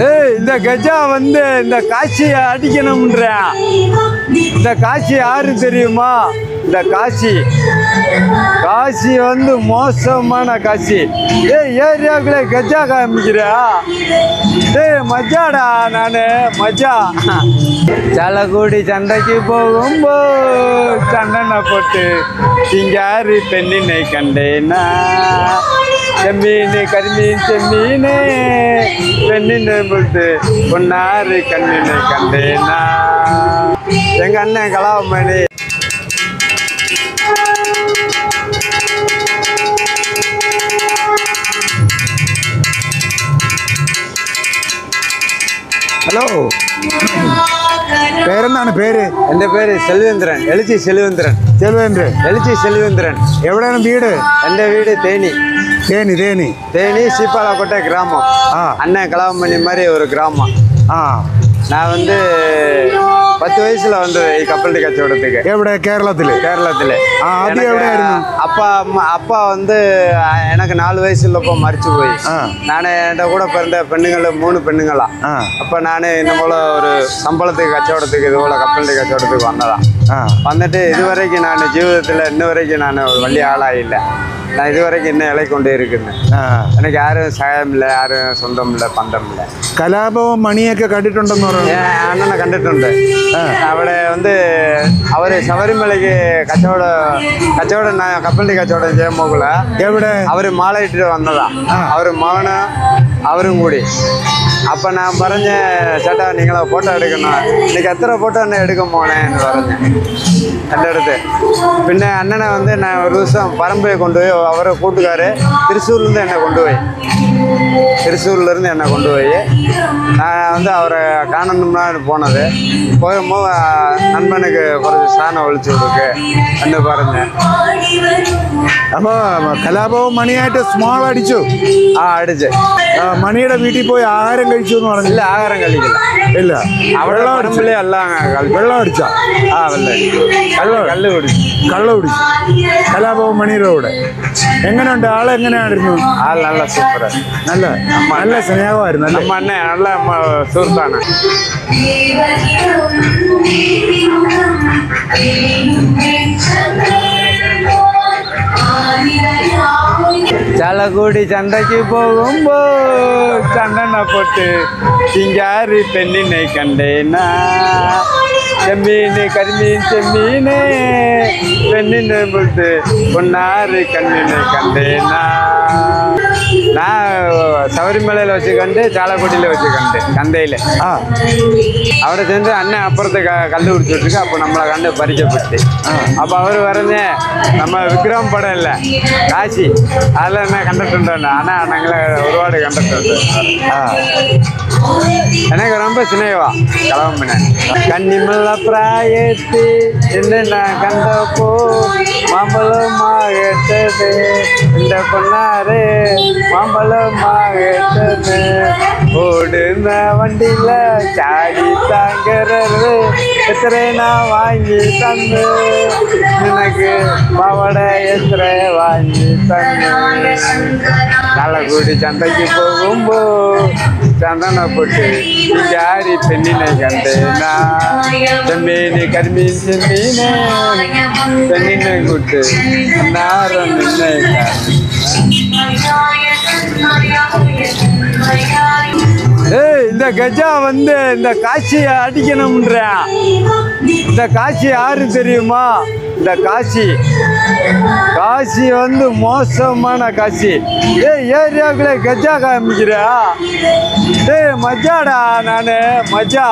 ஏய் இந்த கஜா வந்து இந்த காசியை அடிக்கணும்ன்றா. இந்த காசி யாரு தெரியுமா? இந்த காசி வந்து மோசமான காசி. ஏய் ஏரியாவுக்குள்ள கஜா காமிக்கிறா. ஏய் மஜாடா, நானு மஜா. சலக்கூடி சண்டைக்கு போகும்போ சண்டனை போட்டு சிங்காரி பெண்ணினை கண்டேனா. செம்மீன் கரிமீன் செம்மீனே பெண்ணினை போட்டு பொன்னாறு கண்ணினை கண்டேனா. எங்க அண்ணன் கலாமணி. ഹലോ, പേരെന്താണ്? പേര്? എൻ്റെ പേര് സെൽവേന്ദ്രൻ, എളിച്ചി സെൽവേന്ദ്രൻ. എളിച്ചി സെൽവേന്ദ്രൻ. എവിടെയാണ് വീട്? എൻ്റെ വീട് തേനി. തേനി சீப்பாலக்கோட்டை கிராமம். அண்ணன் கலாமணி மாதிரி ஒரு கிராமம். நான் வந்து 10 வயசுல வந்து கப்பல் கச்சவடத்துக்கு. எവിടെ? கேரளத்தில். அப்பா வந்து எனக்கு 4 வயசுலப்போ மறிச்சு போய் நான் என்கிட்ட கூட பிறந்த பெண்ணுங்கள 3 பெண்ணுங்களா. அப்போ நான் இந்த போல ஒரு சம்பளத்துக்கு கச்சவடத்துக்கு இது போல கப்பல் கச்சவடத்துக்கு வந்ததான். வந்துட்டு இதுவரைக்கும் நான் ஜீவிதத்தில் இன்ன வரைக்கும் நான் ஒரு வழி ஆளாக இல்லை. நான் இதுவரைக்கும் இன்னும் இலை கொண்டே இருக்குன்னு. எனக்கு யாரும் சகாயம் இல்லை, யாரும் சொந்தம் இல்லை, பந்தம் இல்லை. കലാപവും മണിയൊക്കെ കണ്ടിട്ടുണ്ടെന്ന് പറഞ്ഞു. അണ്ണനെ കണ്ടിട്ടുണ്ട്. അവിടെ வந்து അവര് ശബരിമലയ്ക്ക് കച്ചവടം കപ്പലിന്റെ കച്ചവടം ചെയ്യാൻ പോകല. എവിടെ? അവര് മാല ഇട്ടിട്ട് വന്നതാ. അവര് മകന് അവരും കൂടി. அப்போ நான் പറഞ്ഞேன், சேட்டா நீங்களா ஃபோட்டோ எடுக்கணும், இன்னைக்கு எத்தனை ஃபோட்டோ என்ன எடுக்க போனேன்னு പറഞ്ഞேன் എൻ്റെ അടുത്ത്. പിന്നെ அண்ணனை வந்து நான் ஒரு ദിവസം பரம்பரையை கொண்டு போய் அவரை கூட்டுக்காரு திருச்சூர்லேருந்து என்னை கொண்டு போய் நான் வந்து அவரை காணணும்னா போனது. போகும்போது நண்பனுக்கு കുറച്ച് സാധനം ഒളിച്ചു കൊടുക്ക് എന്ന് പറഞ്ഞ്. അപ്പോൾ കലാപവും മണിയായിട്ട് സ്മോൾ അടിച്ചു. അടിച്ച് മണിയുടെ വീട്ടിൽ പോയി ആഹാരം കഴിച്ചു എന്ന് പറഞ്ഞില്ല. ആഹാരം കഴിക്കില്ല. ഇല്ല. അവിടെ പറമ്പിലെ അല്ല. വെള്ളം അടിച്ചാ? കള്ള് കുടിച്ചു. കലാപവും മണിയുടെ കൂടെ എങ്ങനെയുണ്ട്? ആളെങ്ങനെയായിരുന്നു? ആൾ നല്ല സൂപ്പർ, നല്ല സ്നേഹമായിരുന്നു. நம்ம அண்ணன் நல்ல சுഹൃത്താണ്. சலக்கூடி சண்டைக்கு போகும்போ சண்டனை போட்டு சிங்காரி பெண்ணினை கண்டேனா. செம்மீன் கரிமீன் செம்மீனே பெண்ணினை போட்டு பொன்னாறு கண்ணினை கண்டேனா. நான் சபரிமலையில் வச்சு கண்டு, சாலக்குடியில் வச்சு கண்டு, கந்தையில். அவரை சேர்ந்து அண்ணன் அப்புறத்துக்கு கல் குடிச்சுட்ருக்கு. அப்போ நம்மளை கண்டு பறிக்கப்பட்டு அப்போ அவர் வரஞ்ச நம்ம விக்ரம் படம் இல்லை காசி, அதில் என்ன கண்டுட்டு ஆனால் நாங்களே ஒருபாடு கண்டுட்டு. எனக்கு ரொம்ப சினேவா கலவம்பின கன்னிமல்ல பிராயத்து என்ன நான் கண்டப்போ மாம்பழமாக எட்டது இந்த பொன்னாரு மாம்பழமாக எட்டது. ஓடுன வண்டியில சாடி தாங்கிறது எத்தனை நான் வாங்கி தந்து எனக்கு பாவடை எத்தனை வாங்கி தந்து. சலக்கூடி சந்தைக்கு போகும்போ சந்தனை போட்டு சிங்காரி பெண்ணினை கண்டேனா. செம்மீன் கரிமீன் செம்மீனே பெண்ணினை கூட்டு நாரம் நின்னை. ஏய் இந்த கஜா வந்து இந்த காசியை அடிக்கணும்ன்றா. இந்த காசி யாரு தெரியுமா? இந்த காசி வந்து மோசமான காசி. ஏய் ஏரியாவுக்குள்ள கஜா காமிக்கிறா. ஏய் மஜாடா, நானு மஜா.